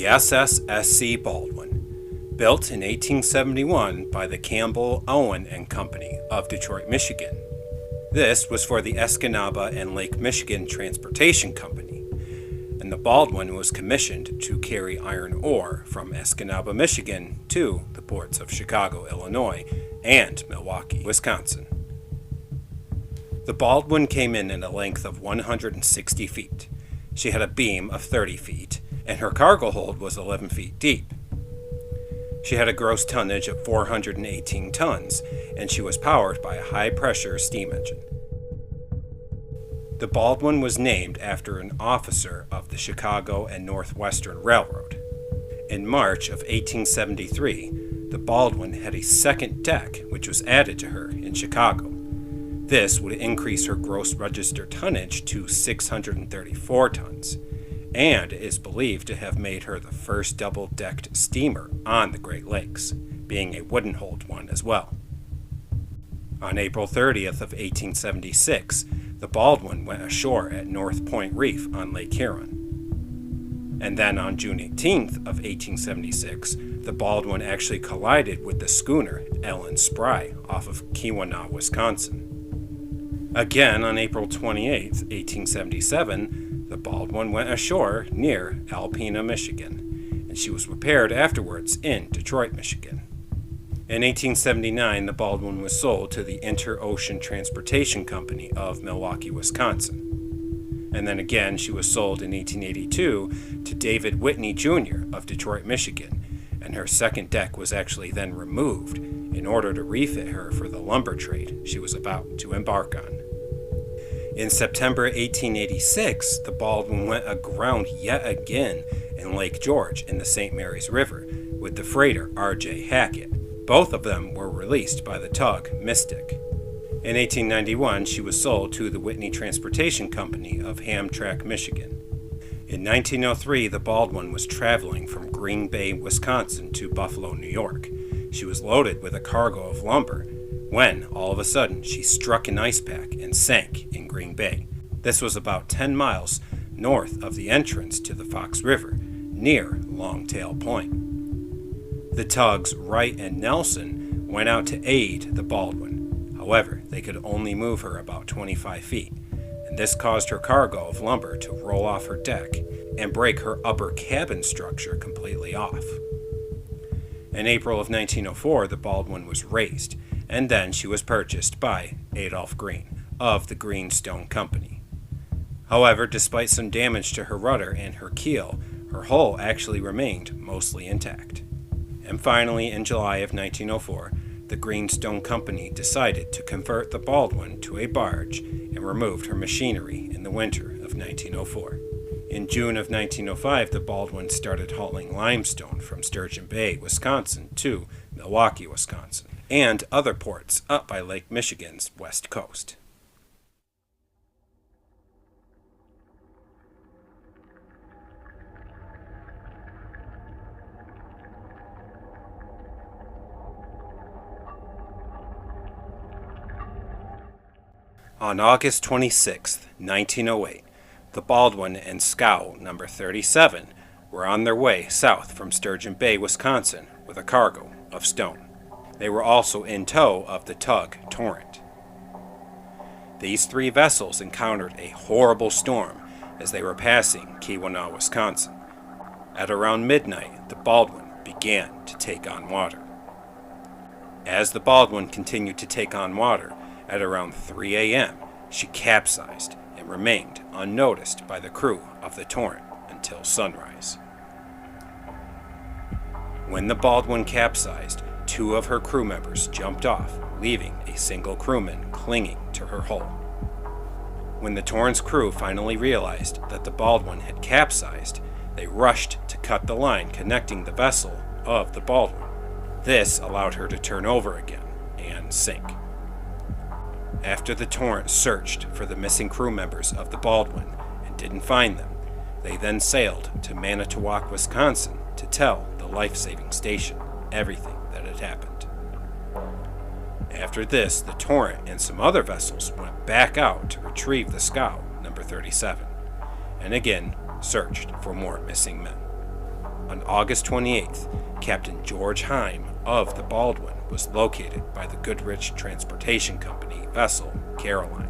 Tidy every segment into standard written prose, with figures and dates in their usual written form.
SS Baldwin, built in 1871 by the Campbell, Owen and Company of Detroit, Michigan. This was for the Escanaba and Lake Michigan Transportation Company, and the Baldwin was commissioned to carry iron ore from Escanaba, Michigan to the ports of Chicago, Illinois and Milwaukee, Wisconsin. The Baldwin came in at a length of 160 feet. She had a beam of 30 feet, and her cargo hold was 11 feet deep. She had a gross tonnage of 418 tons, and she was powered by a high-pressure steam engine. The Baldwin was named after an officer of the Chicago and Northwestern Railroad. In March of 1873, the Baldwin had a second deck which was added to her in Chicago. This would increase her gross registered tonnage to 634 tons, and is believed to have made her the first double-decked steamer on the Great Lakes, being a wooden-hulled one as well. On April 30th of 1876, the Baldwin went ashore at North Point Reef on Lake Huron. And then on June 18th of 1876, the Baldwin actually collided with the schooner Ellen Spry off of Keweenaw, Wisconsin. Again, on April 28, 1877, the Baldwin went ashore near Alpena, Michigan, and she was repaired afterwards in Detroit, Michigan. In 1879, the Baldwin was sold to the Inter-Ocean Transportation Company of Milwaukee, Wisconsin. And then again, she was sold in 1882 to David Whitney, Jr. of Detroit, Michigan, and her second deck was actually then removed in order to refit her for the lumber trade she was about to embark on. In September 1886, the Baldwin went aground yet again in Lake George in the St. Mary's River with the freighter R.J. Hackett. Both of them were released by the tug Mystic. In 1891, she was sold to the Whitney Transportation Company of Hamtramck, Michigan. In 1903, the Baldwin was traveling from Green Bay, Wisconsin to Buffalo, New York. She was loaded with a cargo of lumber when, all of a sudden, she struck an ice pack and sank in Green Bay. This was about 10 miles north of the entrance to the Fox River, near Longtail Point. The tugs Wright and Nelson went out to aid the Baldwin. However, they could only move her about 25 feet, and this caused her cargo of lumber to roll off her deck and break her upper cabin structure completely off. In April of 1904, the Baldwin was raised, and then she was purchased by Adolph Green of the Greenstone Company. However, despite some damage to her rudder and her keel, her hull actually remained mostly intact. And finally, in July of 1904, the Greenstone Company decided to convert the Baldwin to a barge and removed her machinery in the winter of 1904. In June of 1905, the Baldwin started hauling limestone from Sturgeon Bay, Wisconsin to Milwaukee, Wisconsin, and other ports up by Lake Michigan's west coast. On August 26, 1908, the Baldwin and scow number 37 were on their way south from Sturgeon Bay, Wisconsin, with a cargo of stone. They were also in tow of the tug Torrent. These three vessels encountered a horrible storm as they were passing Keweenaw, Wisconsin. At around midnight, the Baldwin began to take on water. As the Baldwin continued to take on water, at around 3 a.m., she capsized and remained unnoticed by the crew of the Torrent until sunrise. When the Baldwin capsized, 2 of her crew members jumped off, leaving a single crewman clinging to her hull. When the Torrent's crew finally realized that the Baldwin had capsized, they rushed to cut the line connecting the vessel of the Baldwin. This allowed her to turn over again and sink. After the Torrent searched for the missing crew members of the Baldwin and didn't find them, they then sailed to Manitowoc, Wisconsin to tell the life-saving station everything that had happened. After this, the Torrent and some other vessels went back out to retrieve the scow number 37, and again searched for more missing men. On August 28th, Captain George Heim of the Baldwin was located by the Goodrich Transportation Company vessel Caroline.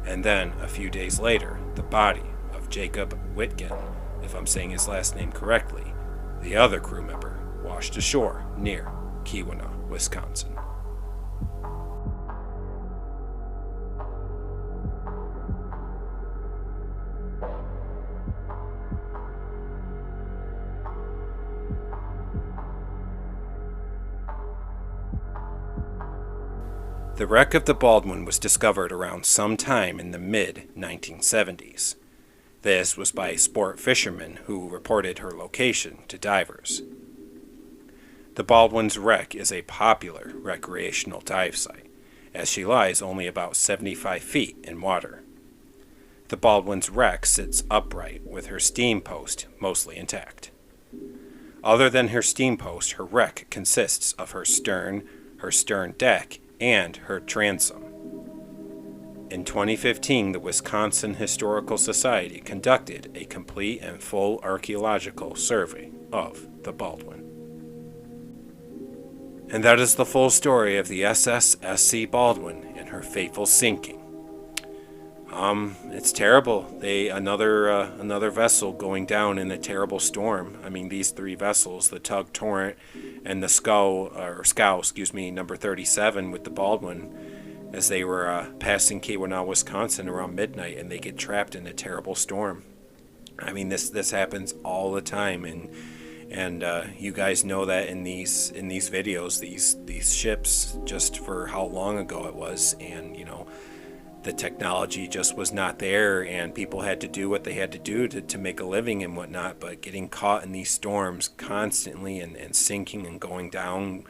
And then, a few days later, the body of Jacob Whitgen, if I'm saying his last name correctly, the other crew member, washed ashore near Keweenaw, Wisconsin. The wreck of the Baldwin was discovered around sometime in the mid-1970s. This was by sport fishermen who reported her location to divers. The Baldwin's wreck is a popular recreational dive site, as she lies only about 75 feet in water. The Baldwin's wreck sits upright with her steam post mostly intact. Other than her steam post, her wreck consists of her stern deck, and her transom. In 2015, the Wisconsin Historical Society conducted a complete and full archaeological survey of the Baldwin. And that is the full story of the SS S.C Baldwin and her fateful sinking. It's terrible. Another vessel going down in a terrible storm. I mean, these three vessels, the Tug Torrent and the Scow, number 37 with the Baldwin, as they were passing Keweenaw, Wisconsin around midnight, and they get trapped in a terrible storm. I mean, this happens all the time, and you guys know that in these videos, these ships, just for how long ago it was, and the technology just was not there, and people had to do what they had to do to make a living and whatnot. But getting caught in these storms constantly and sinking and going down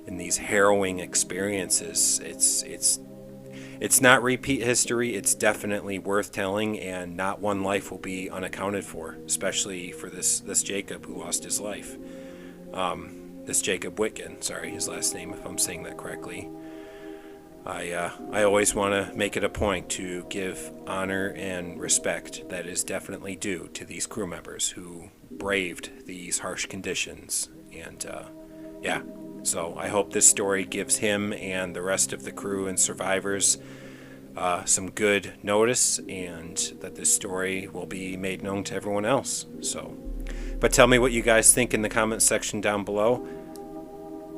in these harrowing experiences, it's not repeat history. It's definitely worth telling, and not one life will be unaccounted for, especially for this Jacob who lost his life. This Jacob Whitgen, sorry, his last name, if I'm saying that correctly. I always want to make it a point to give honor and respect that is definitely due to these crew members who braved these harsh conditions. And so I hope this story gives him and the rest of the crew and survivors some good notice, and that this story will be made known to everyone else. But tell me what you guys think in the comments section down below.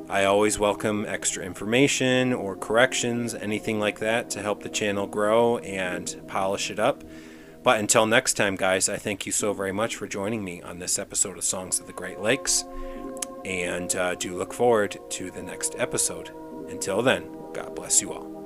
I always welcome extra information or corrections, anything like that, to help the channel grow and polish it up. But until next time, guys, I thank you so very much for joining me on this episode of Songs of the Great Lakes, and do look forward to the next episode. Until then, God bless you all.